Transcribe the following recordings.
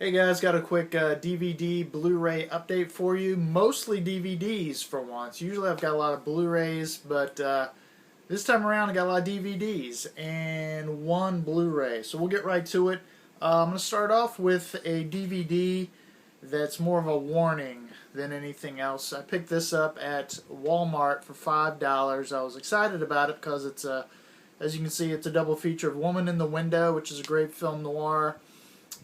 Hey guys, got a quick DVD Blu-ray update for you. Mostly DVDs for once. Usually I've got a lot of Blu-rays, but this time around I got a lot of DVDs and one Blu-ray. So we'll get right to it. I'm going to start off with a DVD that's more of a warning than anything else. I picked this up at Walmart for $5. I was excited about it because it's as you can see, it's a double feature of Woman in the Window, which is a great film noir,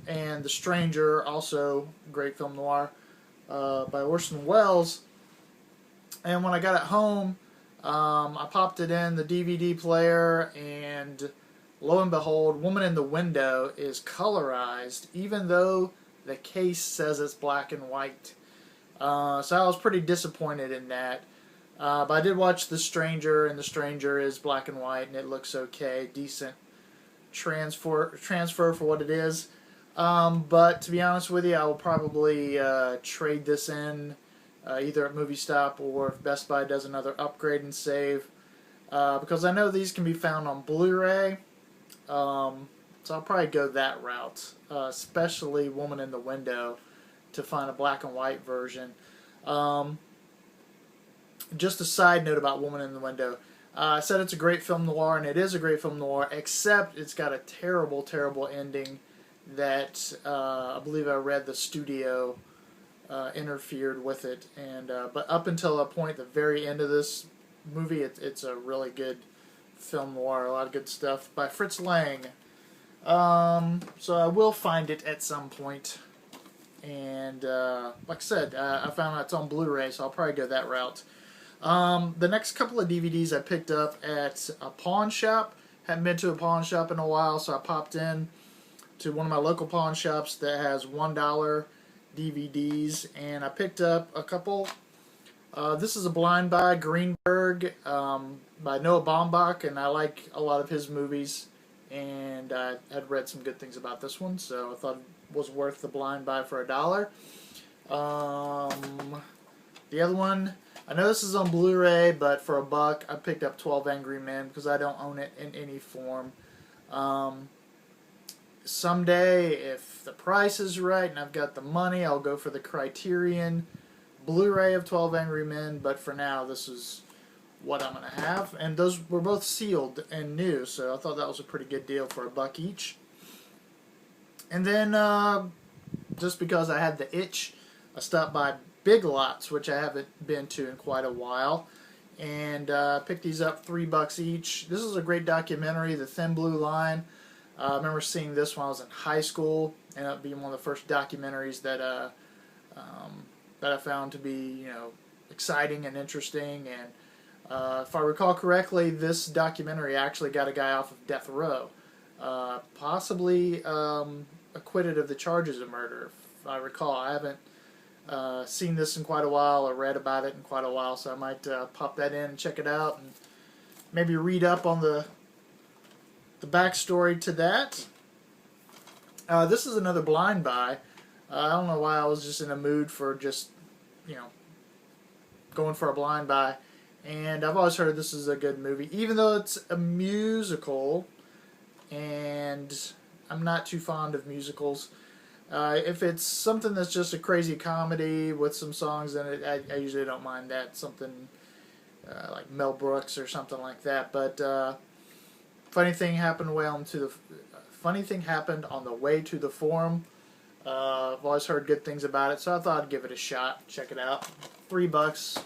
and The Stranger, also great film noir by Orson Welles. And when I got it home, I popped it in the DVD player, and lo and behold, Woman in the Window is colorized, even though the case says it's black and white. So I was pretty disappointed in that. But I did watch The Stranger, and The Stranger is black and white, and it looks okay, decent transfer for what it is. But to be honest with you, I will probably trade this in either at Movie Stop or if Best Buy does another upgrade and save, because I know these can be found on Blu-ray. So I'll probably go that route, especially Woman in the Window, to find a black and white version. Just a side note about Woman in the Window. I said it's a great film noir, and it is a great film noir, except it's got a terrible, terrible ending that I believe I read the studio interfered with it. And but up until a point, the very end of this movie, it's a really good film noir. A lot of good stuff by Fritz Lang. So I will find it at some point. And like I said, I found out it's on Blu-ray, so I'll probably go that route. The next couple of DVDs I picked up at a pawn shop. Hadn't been to a pawn shop in a while, so I popped in to one of my local pawn shops that has $1 DVDs, and I picked up a couple. This is a blind buy, Greenberg, by Noah Baumbach, and I like a lot of his movies, and I had read some good things about this one, so I thought it was worth the blind buy for $1. The other one, I know this is on Blu-ray, but for $1, I picked up 12 Angry Men because I don't own it in any form. Someday, if the price is right and I've got the money, I'll go for the Criterion Blu-ray of 12 Angry Men, but for now, this is what I'm going to have. And those were both sealed and new, so I thought that was a pretty good deal for $1 each. And then, just because I had the itch, I stopped by Big Lots, which I haven't been to in quite a while, and picked these up $3 each. This is a great documentary, The Thin Blue Line. I remember seeing this when I was in high school, and it being one of the first documentaries that that I found to be exciting and interesting. And if I recall correctly, this documentary actually got a guy off of death row, possibly acquitted of the charges of murder. If I recall, I haven't seen this in quite a while or read about it in quite a while, so I might pop that in and check it out and maybe read up on the backstory to that. This is another blind buy. I don't know why I was just in a mood for just, going for a blind buy. And I've always heard this is a good movie, even though it's a musical, and I'm not too fond of musicals. If it's something that's just a crazy comedy with some songs in it, I usually don't mind that. Something like Mel Brooks or something like that. But funny thing happened on the way to the forum. I've always heard good things about it, so I thought I'd give it a shot. Check it out. $3.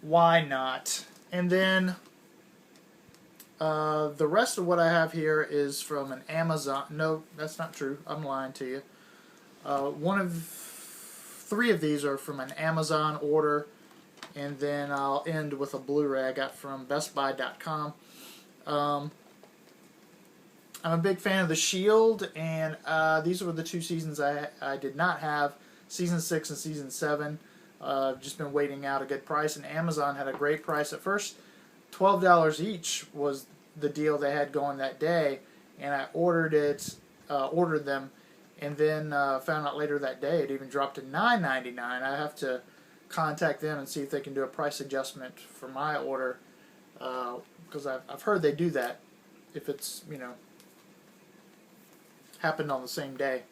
Why not? And then the rest of what I have here is from an Amazon. No, that's not true. I'm lying to you. Three of these are from an Amazon order, and then I'll end with a Blu-ray I got from BestBuy.com. I'm a big fan of The Shield, and these were the two seasons I did not have, Season 6 and Season 7. Just been waiting out a good price, and Amazon had a great price at first. $12 each was the deal they had going that day, and I ordered them, and then found out later that day it even dropped to $9.99. I have to contact them and see if they can do a price adjustment for my order, because I've heard they do that if it's happened on the same day.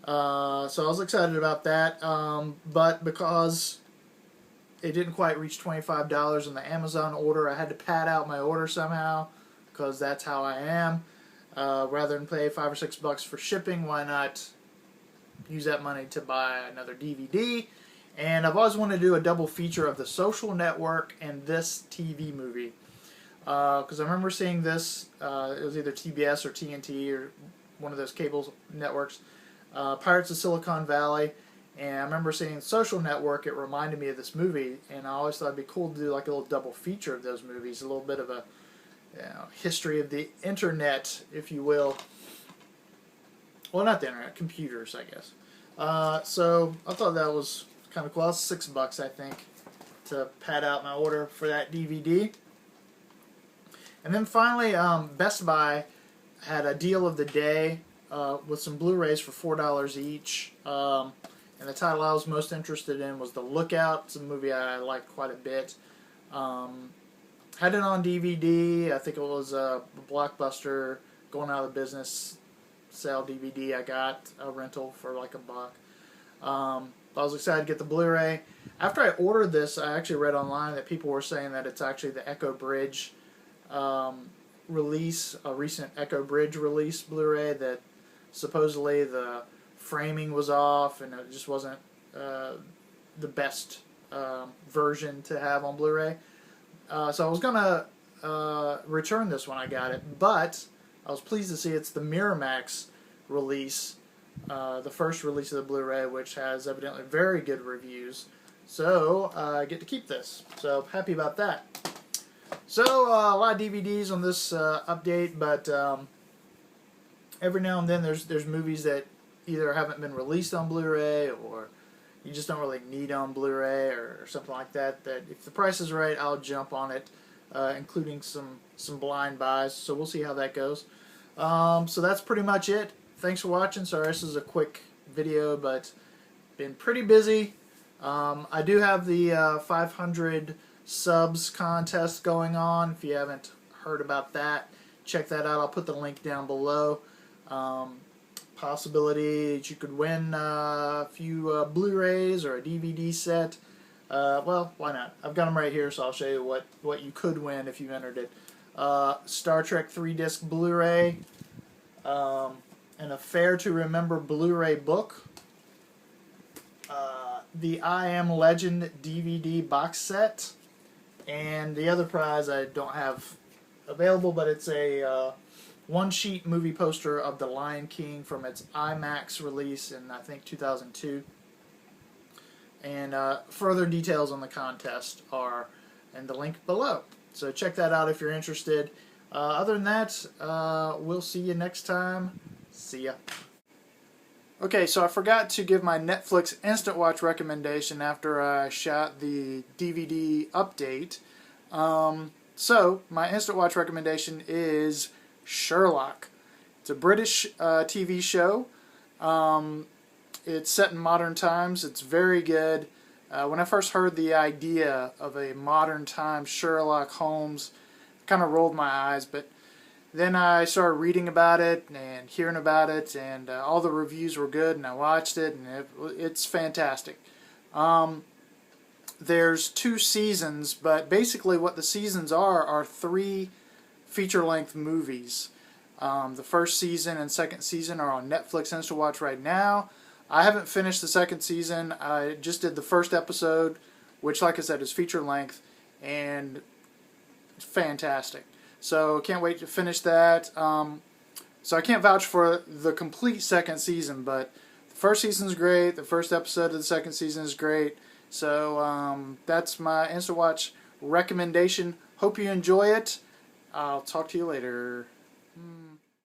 So I was excited about that, but because it didn't quite reach $25 in the Amazon order, I had to pad out my order somehow, because that's how I am. Rather than pay $5 or $6 for shipping, why not use that money to buy another DVD? And I've always wanted to do a double feature of The Social Network and this TV movie. Because I remember seeing this, it was either TBS or TNT or one of those cable networks, Pirates of Silicon Valley, and I remember seeing Social Network. It reminded me of this movie, and I always thought it'd be cool to do like a little double feature of those movies, a little bit of a history of the internet, if you will. Well, not the internet, computers, I guess. So I thought that was kind of cool. It's $6, I think, to pad out my order for that DVD. And then finally, Best Buy had a deal of the day with some Blu-rays for $4 each. And the title I was most interested in was The Lookout. It's a movie I liked quite a bit. Had it on DVD. I think it was a Blockbuster going out of business sale DVD. I got a rental for like $1. I was excited to get the Blu-ray. After I ordered this, I actually read online that people were saying that it's actually the Echo Bridge release, a recent Echo Bridge release Blu-ray, that supposedly the framing was off and it just wasn't the best version to have on Blu-ray. So I was going to return this when I got it, but I was pleased to see it's the Miramax release, the first release of the Blu-ray, which has evidently very good reviews. So I get to keep this. So happy about that. So a lot of DVDs on this update, but every now and then there's movies that either haven't been released on Blu-ray or you just don't really need on Blu-ray or something like that. That if the price is right, I'll jump on it, including some blind buys. So we'll see how that goes. So that's pretty much it. Thanks for watching. Sorry this is a quick video, but been pretty busy. I do have the 500 subs contest going on. If you haven't heard about that, check that out. I'll put the link down below. Possibility that you could win a few Blu-rays or a DVD set. Well, why not? I've got them right here, so I'll show you what you could win if you entered it. Star Trek 3-disc Blu-ray, and a Fair to Remember Blu-ray book, the I Am Legend DVD box set, and the other prize I don't have available, but it's a one-sheet movie poster of The Lion King from its IMAX release in, I think, 2002. And further details on the contest are in the link below. So check that out if you're interested. Other than that, we'll see you next time. See ya. Okay, so I forgot to give my Netflix Instant Watch recommendation after I shot the DVD update. So, my Instant Watch recommendation is Sherlock. It's a British TV show. It's set in modern times. It's very good. When I first heard the idea of a modern time Sherlock Holmes, I kind of rolled my eyes, but then I started reading about it and hearing about it, and all the reviews were good, and I watched it, and it's fantastic. There's 2 seasons, but basically what the seasons are 3 feature-length movies. The first season and second season are on Netflix Instant Watch right now. I haven't finished the second season. I just did the first episode, which, like I said, is feature-length, and it's fantastic. So can't wait to finish that. So I can't vouch for the complete second season, but the first season's great. The first episode of the second season is great. So that's my Instant Watch recommendation. Hope you enjoy it. I'll talk to you later.